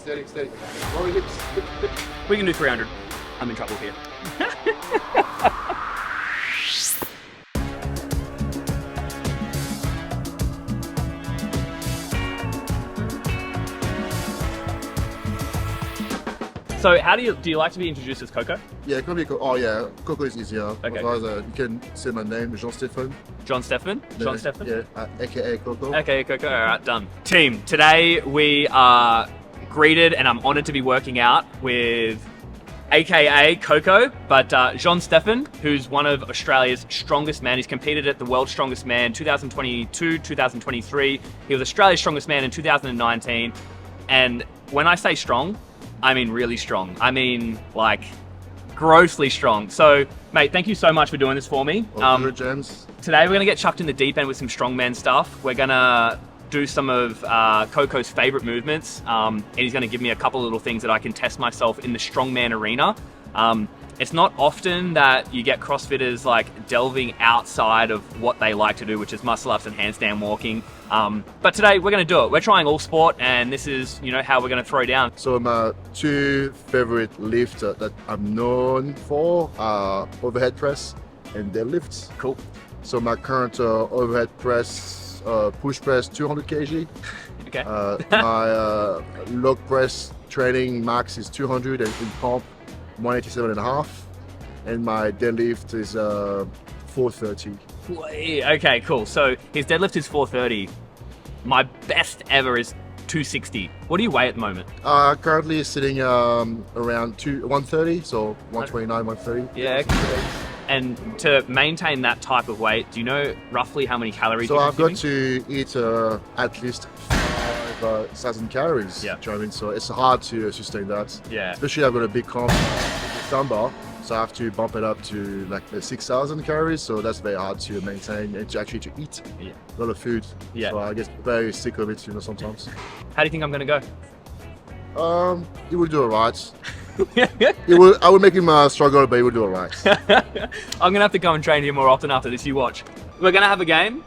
steady, steady. Lower your hips. We can do 300. I'm in trouble here. So how do you like to be introduced as Coco? Yeah, oh yeah, Coco is easier. Okay. Otherwise, you can say my name, Jean-Stéphane. John Stefan? John Stefan? Yeah, aka Coco. Okay, Coco. All right, done. Team, today we are greeted and I'm honored to be working out with aka Coco, but John Stefan, who's one of Australia's strongest men. He's competed at the World's Strongest Man 2022, 2023. He was Australia's Strongest Man in 2019. And when I say strong, I mean really strong. I mean like grossly strong. So mate, thank you so much for doing this for me. James. Today we're gonna get chucked in the deep end with some strongman stuff. We're gonna do some of Coco's favorite movements, and he's gonna give me a couple of little things that I can test myself in the strongman arena. It's not often that you get CrossFitters like delving outside of what they like to do, which is muscle ups and handstand walking. But today we're gonna do it. We're trying all sport, and this is, you know, how we're gonna throw down. So my two favorite lifts that I'm known for are overhead press and deadlifts. Cool. So my current overhead press, push press 200 kg. Okay. My log press training max is 200 and in pump 187.5, and my deadlift is 430. Okay, cool. So his deadlift is 430. My best ever is 260. What do you weigh at the moment? Currently sitting around 130, so 129, 130. Yeah. Okay. And to maintain that type of weight, do you know roughly how many calories? So I've got to eat at least 5,000 calories. Yeah. Do you know what I mean? So it's hard to sustain that. Yeah. Especially I've got a big comp dumbbell, so I have to bump it up to like 6,000 calories. So that's very hard to maintain and to actually eat a lot of food. Yeah. So I get very sick of it, you know, sometimes. How do you think I'm gonna go? You will do alright. I will make him struggle, but he will do alright. I'm gonna have to go and train him more often after this. You watch. We're gonna have a game.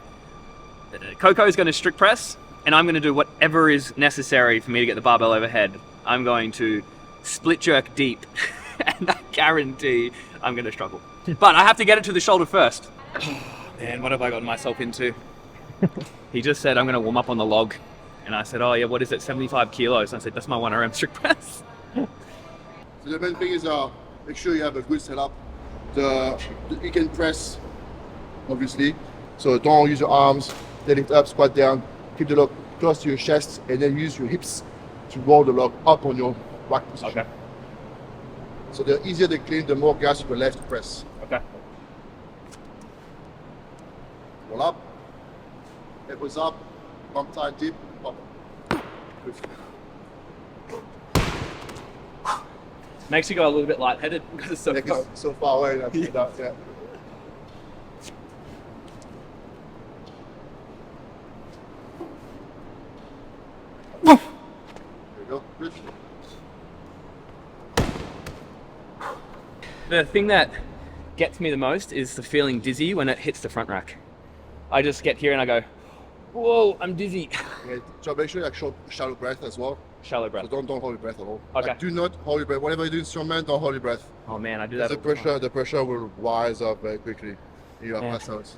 Coco's gonna strict press, and I'm gonna do whatever is necessary for me to get the barbell overhead. I'm going to split jerk deep, and I guarantee I'm gonna struggle. But I have to get it to the shoulder first. Man, what have I gotten myself into? He just said I'm gonna warm up on the log, and I said, oh yeah, what is it, 75 kilos? And I said, that's my 1RM strict press. So the main thing is make sure you have a good setup. You can press, obviously. So don't use your arms, let it up, squat down, keep the log close to your chest, and then use your hips to roll the log up on your rack position. Okay. So the easier the clean, the more gas you can left to press. Okay. Roll up, elbows up, pump tight, deep, up. Good. Makes you go a little bit lightheaded because it's so Yeah, so far away. Yeah. There you go. Good. The thing that gets me the most is the feeling dizzy when it hits the front rack. I just get here and I go, whoa, I'm dizzy. Okay, so make sure you have shallow breath as well. Shallow breath. So don't hold your breath at all. Okay. Like, do not hold your breath. Whatever you do in strongman, don't hold your breath. Oh man, I do that. The pressure will rise up very quickly. You have pass out.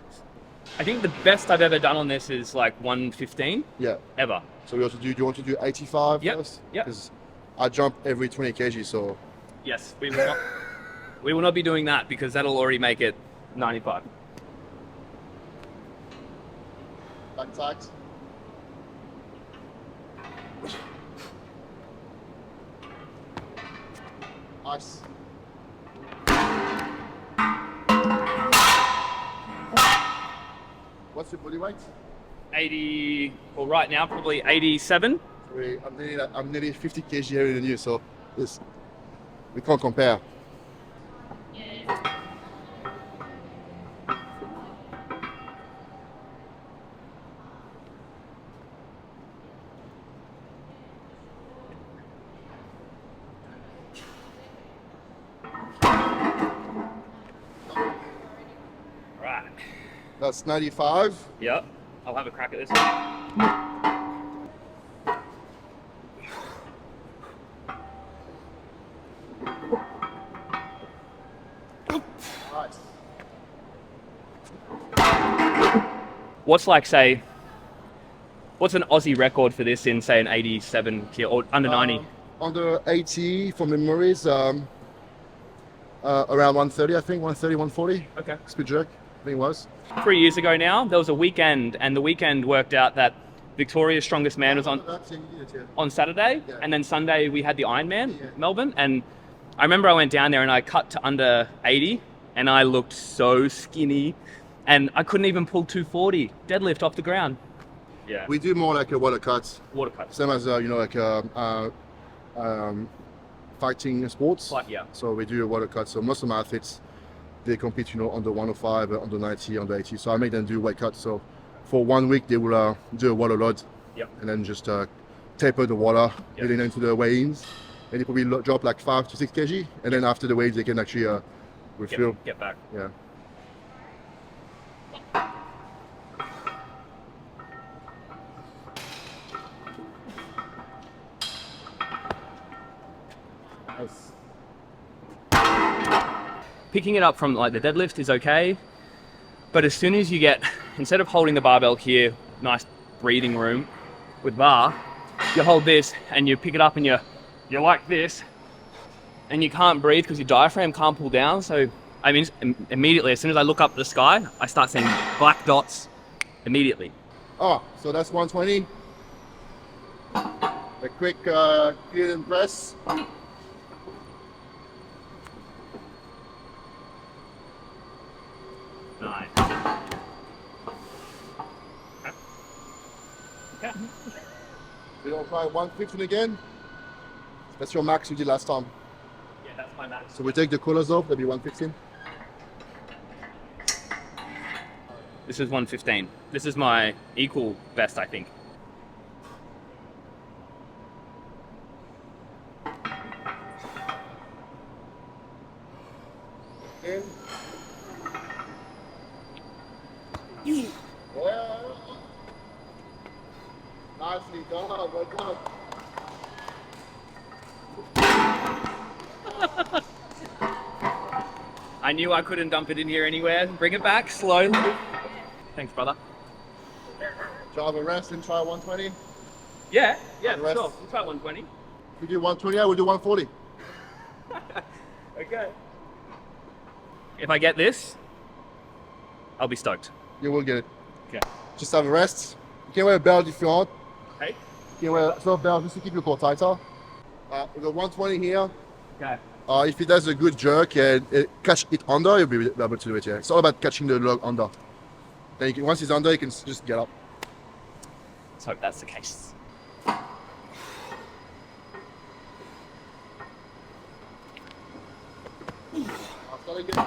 I think the best I've ever done on this is like 115. Yeah. Ever. So do you want to do 85 Yep. first? Yep. Because I jump every 20 kg, so. Yes, we will not be doing that because that'll already make it 95. Back tight. Nice. What's your body weight? 80, well right now probably 87. I'm nearly 50 kg heavier than you, so we can't compare. Right. That's 95. Yep. I'll have a crack at this one. What's like, say, what's an Aussie record for this in, say, an 87 kilo or under 90? Under 80 from memories, around 130, I think, 130, 140. Okay. Speed jerk, I think it was. 3 years ago now, there was a weekend, and the weekend worked out that Victoria's Strongest Man was on Saturday, Yeah. and then Sunday we had the Ironman, Yeah. Melbourne, and I remember I went down there and I cut to under 80, and I looked so skinny, and I couldn't even pull 240 deadlift off the ground. Yeah. We do more like a water cuts, Water cuts. same as fighting sports. Yeah. So we do a water cut. So most of my athletes, they compete, under 105, under 90, under 80. So I make them do weight cuts. So for 1 week, they will do a water load, Yep. and then just taper the water, leading into the weigh-ins. And they probably drop like 5 to 6 kg. And then after the weigh-ins, they can actually refill. Get back. Yeah. Nice. Picking it up from like the deadlift is okay, but as soon as you get, instead of holding the barbell here, nice breathing room with bar, you hold this and you pick it up and you're like this, and you can't breathe because your diaphragm can't pull down. So I mean, immediately, as soon as I look up at the sky, I start seeing black dots immediately. Oh, so that's 120. A quick clean and press. Nice. Okay. We don't try 115 again. That's your max you did last time. Yeah, that's my max. So we take the collars off, that'll be 115. This is 115. This is my equal best, I think. In. Yeah. Nicely done, well done. I knew I couldn't dump it in here anywhere. Bring it back slowly. Thanks, brother. Try have a rest and try 120. Yeah, Rest. sure. We'll try 120. If we do 120, I will do 140. Okay. If I get this, I'll be stoked. You will get it. Okay. Just have a rest. You can wear a belt if you want. Okay. You can wear a soft belt just to keep your core tighter. With the 120 here, Okay. if it does a good jerk and catch it under, you'll be able to do it. Yeah, it's all about catching the log under. Then you can, once it's under, you can just get up. Let's hope that's the case. After again,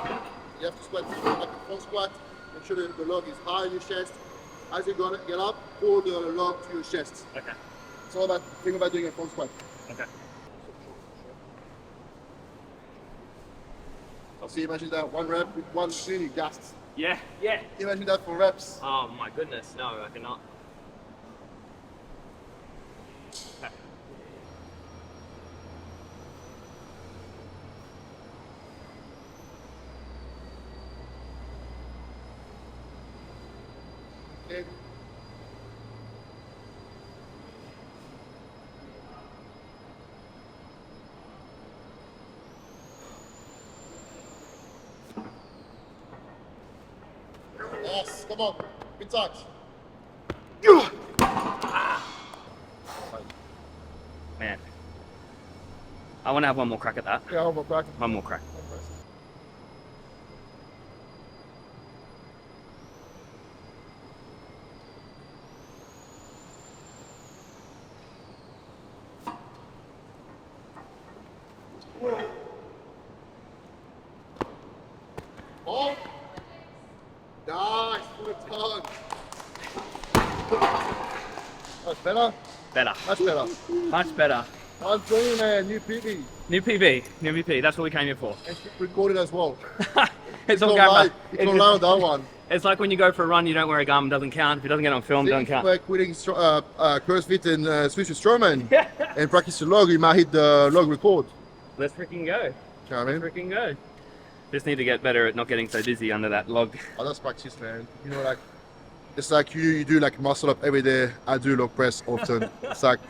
you have to squat like a front squat. Make sure that the log is high in your chest. As you get up, pull the log to your chest. Okay. It's all about think about doing a front squat. Okay. So imagine that one rep with one swing, you gasped. Yeah, yeah. Imagine that for reps. Oh my goodness, no, I cannot. Okay. Okay. Yes, come on, good touch. Man. I want to have one more crack at that. Yeah, one back. One more crack. Oh, nice, good touch. That's better. Better. Much better. Much better. 120, man, new PB. New PB. New VP. That's what we came here for. And recorded as well. It's on Don't camera. lie. You can lie on that one. It's like when you go for a run, you don't wear a gum, it doesn't count. If it doesn't get on film, it doesn't count. We're quitting CrossFit and switch to Strongman and practice the log. You might hit the log record. Let's freaking go. You know what I mean? Freaking go. Just need to get better at not getting so dizzy under that log. Oh, that's practice, man. You know, like it's like you do like muscle up every day. I do log press often. It's like,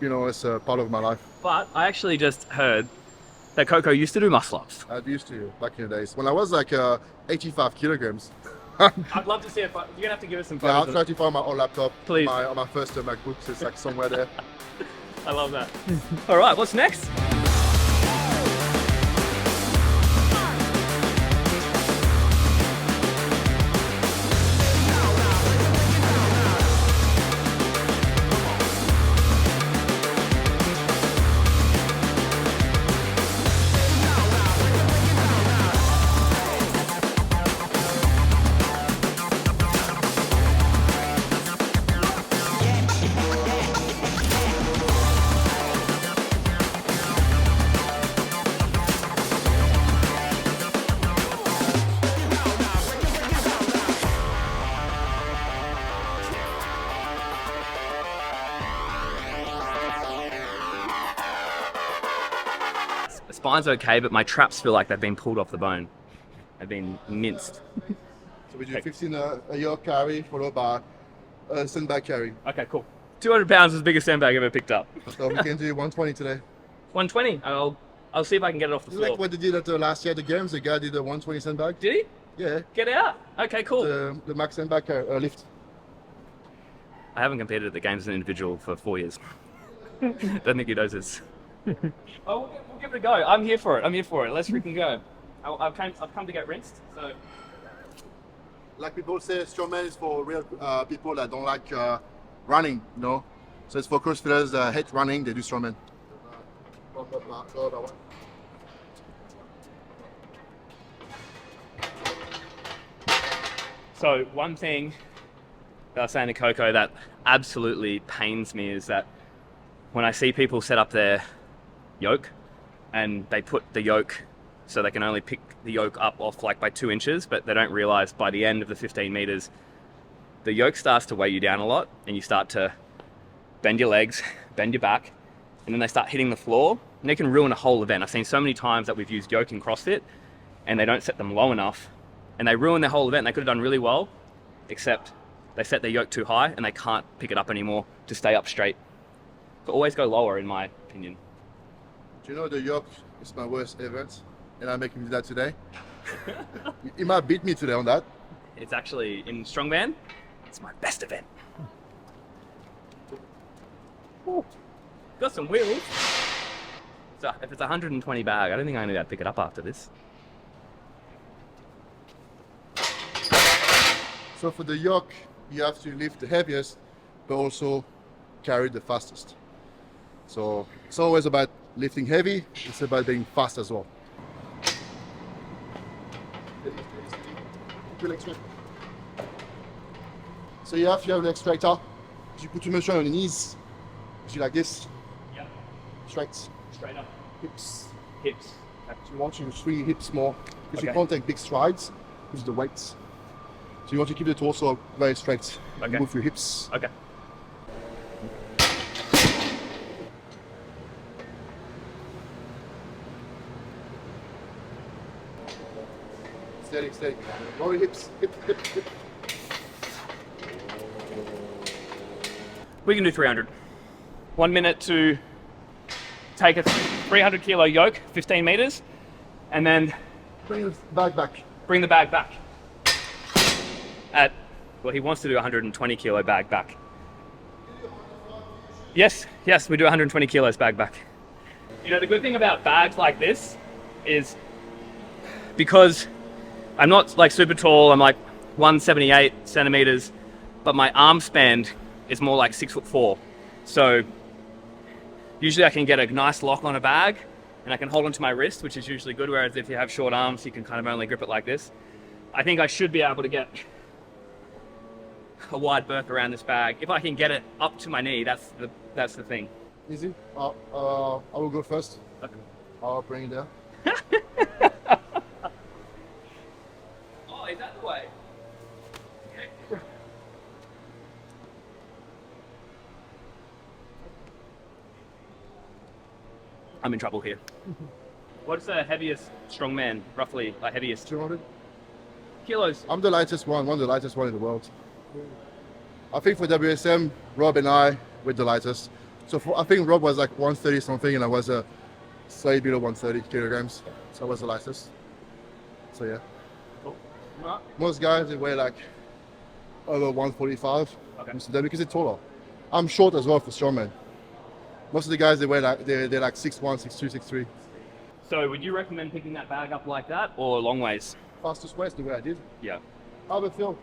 you know, it's a part of my life. But I actually just heard that Coco used to do muscle ups. I used to back in the days when I was like 85 kilograms. I'd love to see it, but you're gonna have to give us some Yeah, I'll photos. try to find my old laptop. Please. On my first MacBook, so it's like somewhere there. I love that. All right, what's next? The spine's okay, but my traps feel like they've been pulled off the bone. They've been minced. So we do 15 a yoke carry followed by a sandbag carry. Okay, cool. 200 pounds is the biggest sandbag I've ever picked up. So we can do 120 today. 120. I'll see if I can get it off the It's floor. like what they did at last year at the games. The guy did a 120 sandbag. Did he? Yeah. Get out. Okay, cool. The max sandbag lift. I haven't competed at the games as an individual for 4 years. Don't think he knows this. Oh, we'll give it a go. I'm here for it. Let's freaking go. I've come to get rinsed. So Like people say, Strongman is for real people that don't like running, you know. So it's for CrossFitters that hate running, they do Strongman. So one thing that I was saying to Coco that absolutely pains me is that when I see people set up their yoke and they put the yoke so they can only pick the yoke up off like by 2 inches, but they don't realize by the end of the 15 meters, the yoke starts to weigh you down a lot and you start to bend your legs, bend your back, and then they start hitting the floor and they can ruin a whole event. I've seen so many times that we've used yoke in CrossFit and they don't set them low enough and they ruin their whole event. They could have done really well, except they set their yoke too high and they can't pick it up anymore to stay up straight. So always go lower, in my opinion. Do you know the yoke is my worst event? And I'm making that today. You might beat me today on that. It's actually, in Strongman, it's my best event. Ooh. Got some wheels. So if it's a 120 bag, I don't think I'm gonna be able to pick it up after this. So for the yoke, you have to lift the heaviest, but also carry the fastest. So it's always about lifting heavy, it's about being fast as well. So you have to have an leg straight up. You put your motion on your knees, you like this, Yep. straight, Straight up. hips. Hips. So you want to swing your hips more, because you Okay. can't take big strides with the weights. So you want to keep the torso very straight. Okay. Move your hips. Okay. Steady, steady. Lower your hips, hip, hip, hip. We can do 300. 1 minute to take a 300 kilo yoke, 15 meters, and then Bring the bag back. bring the bag back. Well, he wants to do 120 kilo bag back. Yes, we do 120 kilos bag back. You know, the good thing about bags like this is because I'm not like super tall, I'm like 178 centimeters, but my arm span is more like 6'4". So usually I can get a nice lock on a bag and I can hold onto my wrist, which is usually good. Whereas if you have short arms, you can kind of only grip it like this. I think I should be able to get a wide berth around this bag. If I can get it up to my knee, that's the thing. Easy. I will go first. Okay. I'll bring it down. Oh, is that the way? I'm in trouble here. What's the heaviest strongman, roughly, like heaviest 200. kilos? I'm the lightest one of the lightest one in the world. I think for WSM, Rob and I were the lightest. So I think Rob was like 130 something, and I was slightly below 130 kilograms. So I was the lightest. So yeah. Cool. Right. Most guys, they weigh like over 145. Okay. Because they're taller. I'm short as well for strongman. Most of the guys, they weigh like they're like 6'1", 6'2", 6'3". So would you recommend picking that bag up like that or long ways? Fastest waist the way I did. Yeah. How about Phil?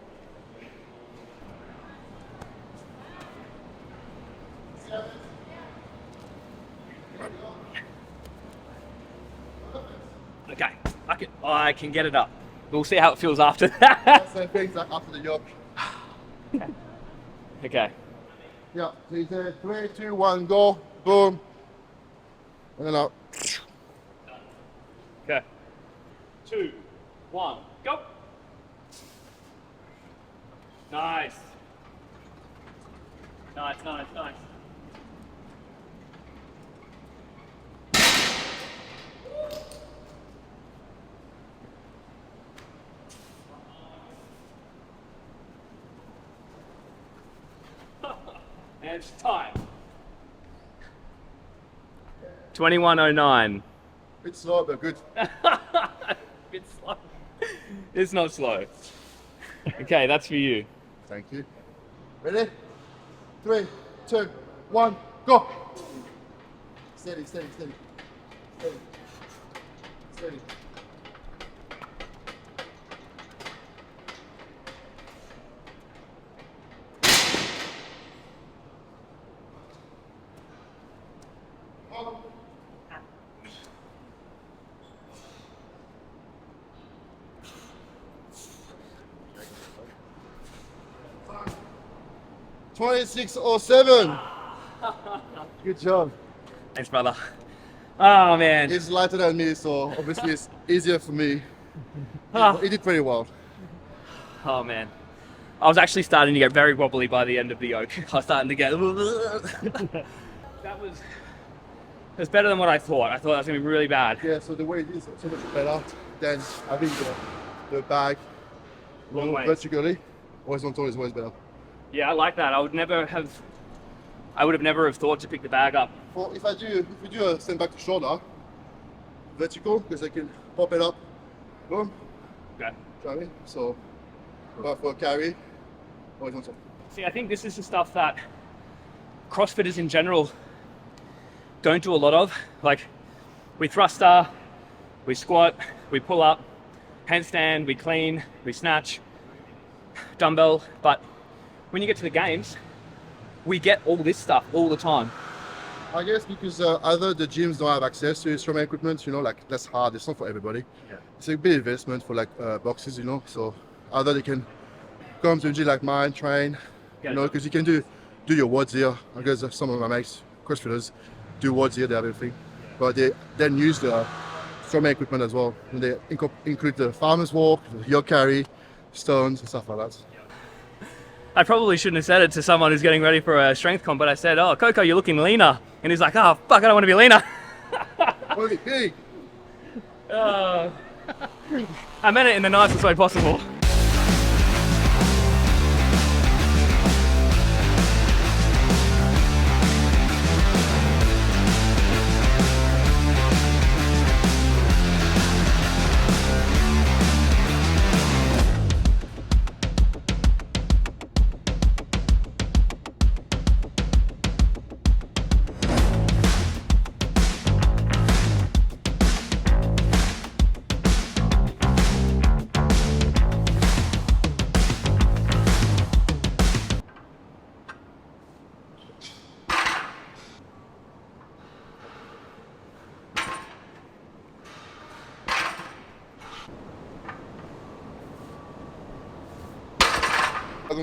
Okay. I can get it up. We'll see how it feels after that. Same things like after the yoke. Okay. Yeah. So you say 3, 2, 1, go, boom, and then up. Okay. 2, 1, go. Nice. Nice, nice, nice. And it's time. 21:09. Bit slow, but good. Bit slow. It's not slow. Okay, that's for you. Thank you. Ready? 3, 2, 1, go. Steady, steady, steady. Steady. Steady. $26.07. Good job. Thanks, brother. Oh, man. He's lighter than me, so obviously it's easier for me. Ah. He did pretty well. Oh, man. I was actually starting to get very wobbly by the end of the yoke. I was starting to get... That was better than what I thought. I thought that was going to be really bad. Yeah, so the weight is so much better than having the bag Long way. vertically. Horizontal is always better. Yeah, I like that. I would have never have thought to pick the bag up. Well, if we do a stand back to shoulder, vertical, because I can pop it up, boom, Okay. carry. So, but for a carry, horizontal. See, I think this is the stuff that CrossFitters in general don't do a lot of. Like, we thruster, we squat, we pull up, handstand, we clean, we snatch, dumbbell, but when you get to the games, we get all this stuff all the time. I guess because either the gyms don't have access to strongman equipment, like that's hard, it's not for everybody. Yeah. It's a big investment for like boxes, so either they can come to a gym like mine, train, because you can do your WODs here. I guess some of my mates, CrossFitters, do WODs here, they have everything. But they then use the strongman equipment as well. And they include the farmer's walk, the yoke carry, stones and stuff like that. I probably shouldn't have said it to someone who's getting ready for a strength comp, but I said, "Oh, Coco, you're looking leaner." And he's like, "Oh, fuck, I don't want to be leaner." Holy pig! I meant it in the nicest way possible.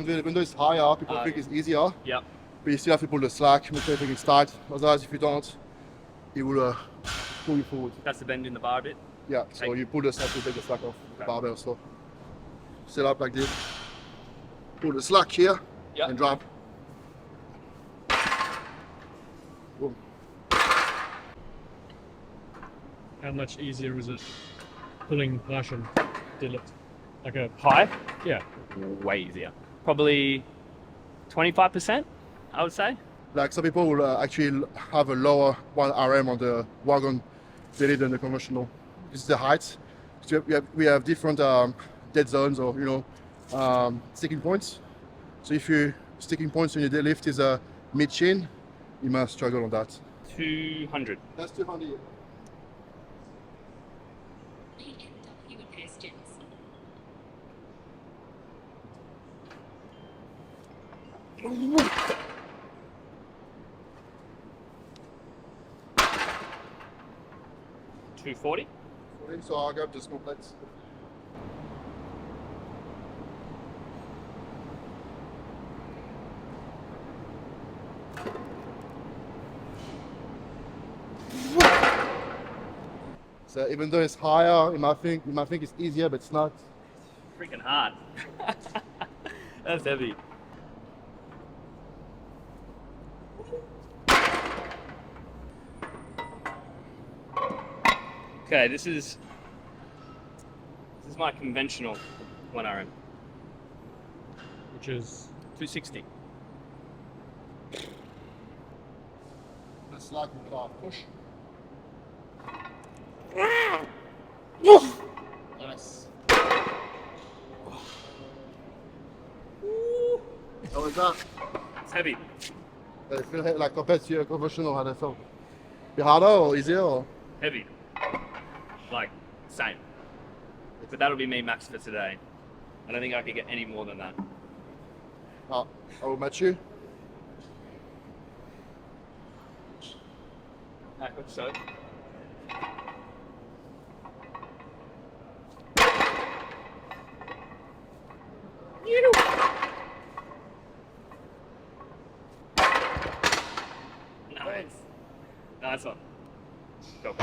Even though it's higher, people think it's easier. Yep. But you still have to pull the slack, make sure everything is tight. Otherwise, if you don't, it will pull you forward. That's the bend in the bar bit. Yeah, so you pull the slack to take the slack off the barbell. So set up like this, pull the slack here, and drop. Boom. How much easier is it pulling Russian deadlift? Like a High? yeah. Way easier. probably 25%, I would say. Like some people will actually have a lower 1 RM on the wagon daily than the conventional. This is the height. So we have different dead zones or sticking points. So if your sticking points in your deadlift is a mid-chin, you must struggle on that. 200. That's 200. $240. So I'll grab this complete. So even though it's higher, you might think it's easier, but it's not. Freaking hard. That's heavy. Okay, this is my conventional 1 RM. Which is 260. That's like a push. Nice. How was that? It's heavy. Does it feel like compared to your conventional, how does it feel? Be harder or easier? Or? Heavy. Like, same. But that'll be me max for today. I don't think I could get any more than that. I will match you. I hope so. Nice. Nice one. Go.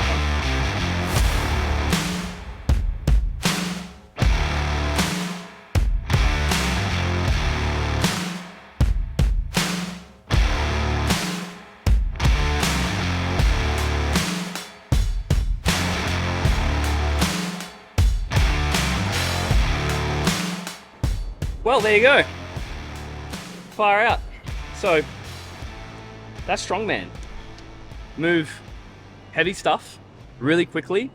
Well, there you go. Far out. So, that's Strongman. Move heavy stuff really quickly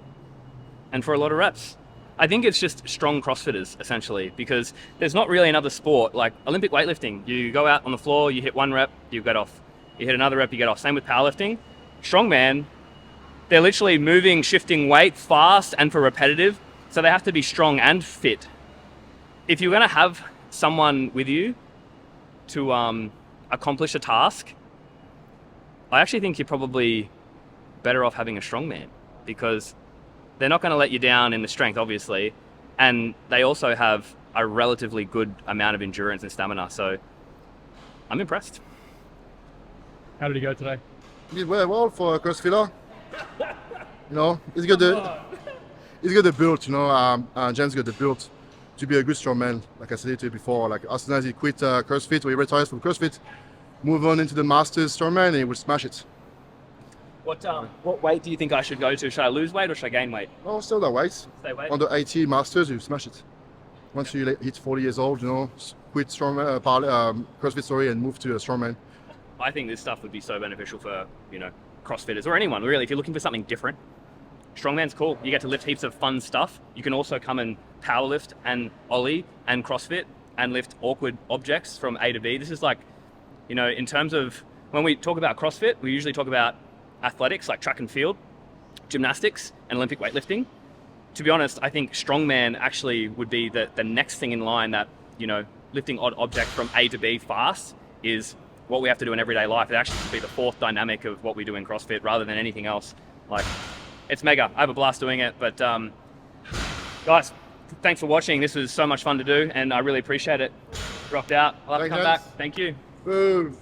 and for a lot of reps. I think it's just strong CrossFitters, essentially, because there's not really another sport like Olympic weightlifting. You go out on the floor, you hit 1 rep, you get off. You hit another rep, you get off. Same with powerlifting. Strongman, they're literally moving, shifting weight fast and for repetitive, so they have to be strong and fit. If you're gonna have someone with you to accomplish a task, I actually think you're probably better off having a strongman, because they're not going to let you down in the strength, obviously, and they also have a relatively good amount of endurance and stamina, so I'm impressed. how did he go today? He did very well for a CrossFitter. He's got the build. James got the build to be a good strongman. Like I said to you before, like as soon as he quit CrossFit or he retires from CrossFit, move on into the Masters strongman, and he will smash it. What weight do you think I should go to? Should I lose weight or should I gain weight? Oh, still that weight. Stay weight? On the 80 Masters, you smash it. Once you hit 40 years old, quit strongman, CrossFit, and move to a strongman. I think this stuff would be so beneficial for, CrossFitters or anyone, really. If you're looking for something different, Strongman's cool. You get to lift heaps of fun stuff. You can also come and powerlift and ollie and CrossFit and lift awkward objects from A to B. This is like, in terms of when we talk about CrossFit, we usually talk about athletics like track and field, gymnastics, and Olympic weightlifting. To be honest, I think Strongman actually would be the next thing in line that, lifting odd objects from A to B fast is what we have to do in everyday life. It actually should be the fourth dynamic of what we do in CrossFit rather than anything else. Like, it's mega. I have a blast doing it, but guys, thanks for watching. This was so much fun to do, and I really appreciate it. Rocked out. I'll have to come back. Thank you. Boom.